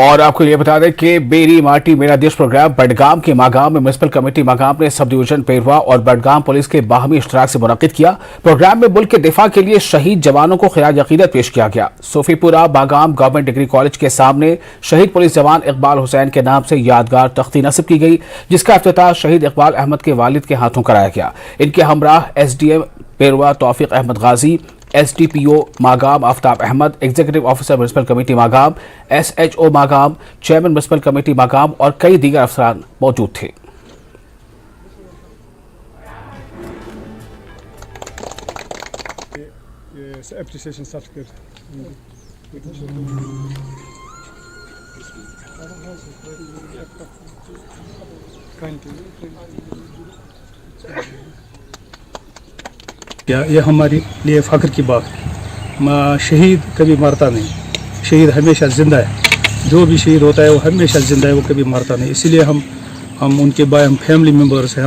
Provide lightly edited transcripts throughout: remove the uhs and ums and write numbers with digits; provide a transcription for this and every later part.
اور آپ کو یہ بتا دیں کہ میری ماٹی میرا دیش پروگرام بڈگام کے ماگام میں میونسپل کمیٹی ماگام نے سب ڈویژن پیروا اور بڈگام پولیس کے باہمی اشتراک سے منعقد کیا۔ پروگرام میں ملک کے دفاع کے لیے شہید جوانوں کو خراج عقیدت پیش کیا گیا۔ صوفی پورہ ماگام گورنمنٹ ڈگری کالج کے سامنے شہید پولیس جوان اقبال حسین کے نام سے یادگار تختی نصب کی گئی، جس کا افتتاح شہید اقبال احمد کے والد کے ہاتھوں کرایا گیا۔ ان کے ہمراہ ایس ڈی ایم پیروا Taufiq Ahmed Ghazi, S D P O Magam Aftab Ahmed, executive officer municipal committee Magam, S H O Magam, chairman municipal committee Magam اور کئی دیگر افسران موجود تھے۔ یہ ہمارے لیے فخر کی بات ہے۔ شہید کبھی مرتا نہیں، شہید ہمیشہ زندہ ہے۔ جو بھی شہید ہوتا ہے وہ ہمیشہ زندہ ہے، وہ کبھی مرتا نہیں۔ اسی لیے ہم ان کے ہم فیملی ممبرس ہیں،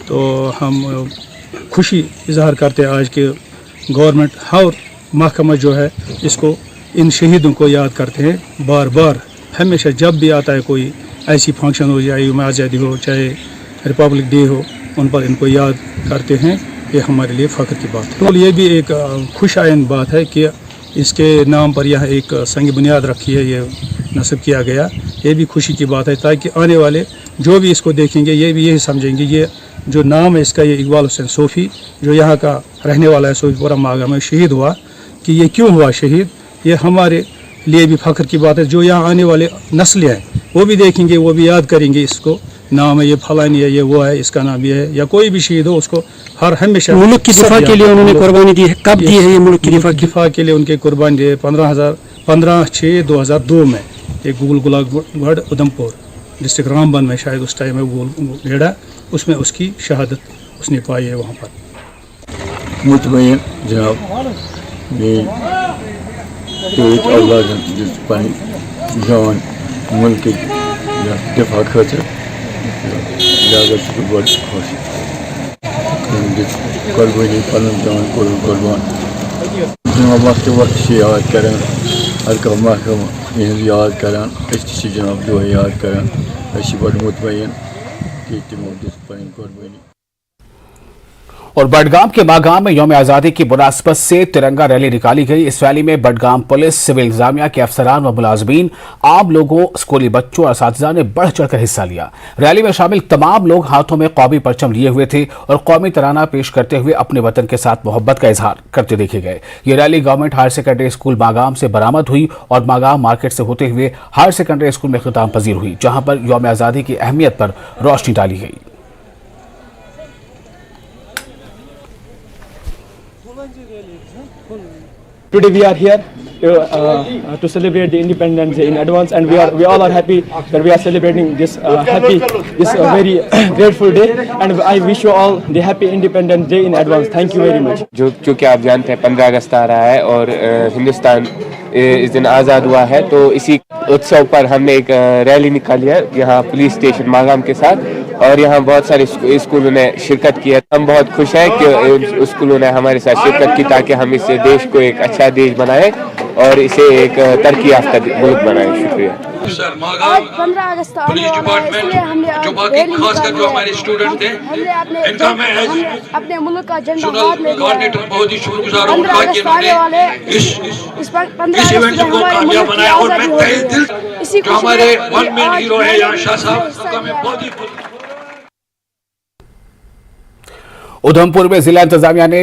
تو ہم خوشی اظہار کرتے ہیں آج کہ گورنمنٹ اور محکمہ جو ہے اس کو ان شہیدوں کو یاد کرتے ہیں بار بار، ہمیشہ جب بھی آتا ہے کوئی ایسی فنکشن ہو، چاہے یوم آزادی ہو، چاہے ریپبلک ڈے ہو، ان پر ان کو یاد کرتے ہیں۔ یہ ہمارے لیے فخر کی بات ہے۔ تو یہ بھی ایک خوش آئند بات ہے کہ اس کے نام پر یہاں ایک سنگ بنیاد رکھی ہے، یہ نصب کیا گیا۔ یہ بھی خوشی کی بات ہے تاکہ آنے والے جو بھی اس کو دیکھیں گے یہ بھی یہی سمجھیں گے یہ جو نام ہے اس کا، یہ اقبال حسین صوفی جو یہاں کا رہنے والا ہے، صوفی پورہ ماگام میں شہید ہوا، کہ یہ کیوں ہوا شہید۔ یہ ہمارے لیے بھی فخر کی بات ہے۔ جو یہاں آنے والے نسلیں ہیں وہ بھی دیکھیں گے، وہ بھی یاد کریں گے اس کو، نام ہے یہ فلانی ہے، یہ وہ ہے، اس کا نام یہ ہے، یا کوئی بھی شہید ہو اس کو ہر ہمیشہ ملک کی دفاع کے لیے انہوں نے قربانی دی ہے۔ کب دی ہے یہ ملک کی دفاع کے لیے ان کے قربانی دی ہے 15/6/2002 میں۔ یہ گول گلہ ادھمپور ڈسٹرکٹ رامبن میں شاید اس ٹائم میں گول گھیڑا، اس میں اس کی شہادت اس نے پائی ہے وہاں پر۔ مطمئن جناب اولاد پن جان ملک دفاع خاطر لہذا بڑ خوش قربانی پن جان کور قربان جناب وقت وقت سے یاد کران ہر کانٛہہ محکمہ یہٕنٛز یاد کران، أسۍ تہِ چھِ جناب دۄہے یاد کران۔ أسۍ چھِ بڑٕ مطمئن کہ تمو دِژ پنٕنۍ قربانی۔ اور بڈگام کے ماگام میں یوم آزادی کی مناسبت سے ترنگا ریلی نکالی گئی۔ اس ریلی میں بڈگام پولیس، سول انتظامیہ کے افسران و ملازمین، عام لوگوں، اسکولی بچوں اور اساتذہ نے بڑھ چڑھ کر حصہ لیا۔ ریلی میں شامل تمام لوگ ہاتھوں میں قومی پرچم لیے ہوئے تھے اور قومی ترانہ پیش کرتے ہوئے اپنے وطن کے ساتھ محبت کا اظہار کرتے دیکھے گئے۔ یہ rally government higher secondary school Magam سے برآمد ہوئی اور ماگام مارکیٹ سے ہوتے ہوئے ہائر سیکنڈری اسکول میں اختتام پذیر ہوئی، جہاں پر یوم آزادی کی اہمیت پر روشنی ڈالی گئی۔ Today we are here to celebrate the Independence Day in advance, and we all are happy that we are celebrating this very grateful day, and I wish you all the happy Independence Day in advance. Thank you very much. جو کہ آپ جانتے ہیں 15 اگست آ رہا ہے اور ہندوستان اس دن آزاد ہوا ہے، تو اسی اتسو پر ہم نے ایک ریلی نکالی ہے یہاں پولیس اسٹیشن ماگام کے ساتھ، اور یہاں بہت سارے اسکولوں نے شرکت کی ہے۔ ہم بہت خوش ہیں کہ اسکولوں نے ہمارے ساتھ شرکت کی تاکہ ہم اس دیش کو ایک اچھا دیش بنائیں اور اسے ایک ترقی یافتہ ملک بنائیں۔ شکریہ۔ آج 15 اگست آنے والا ہے، اس لیے ہم نے ریلی نکالی ہے۔ ہم نے اپنے ملک کا جھنڈا ہاتھ میں لیا ہے۔ 15 اگست آنے والے، اس 15 اگست میں ہمارے ملک کی آزادی ہوئی ہے۔ اسی خوشی ادھمپور میں ضلع انتظامیہ نے